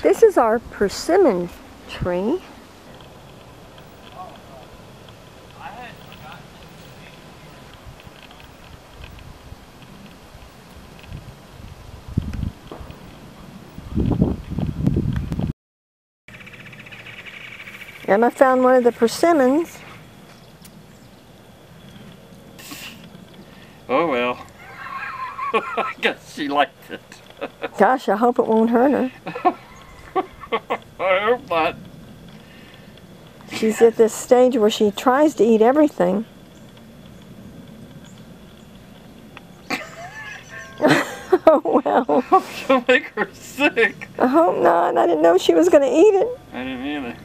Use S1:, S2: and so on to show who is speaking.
S1: This is our persimmon tree. Emma found one of the persimmons.
S2: Oh well. I guess she liked it.
S1: Gosh, I hope it won't hurt her.
S2: I hope not.
S1: She's at this stage where she tries to eat everything. Oh well.
S2: I hope she'll make her sick.
S1: I hope not. I didn't know she was going to eat it.
S2: I didn't either.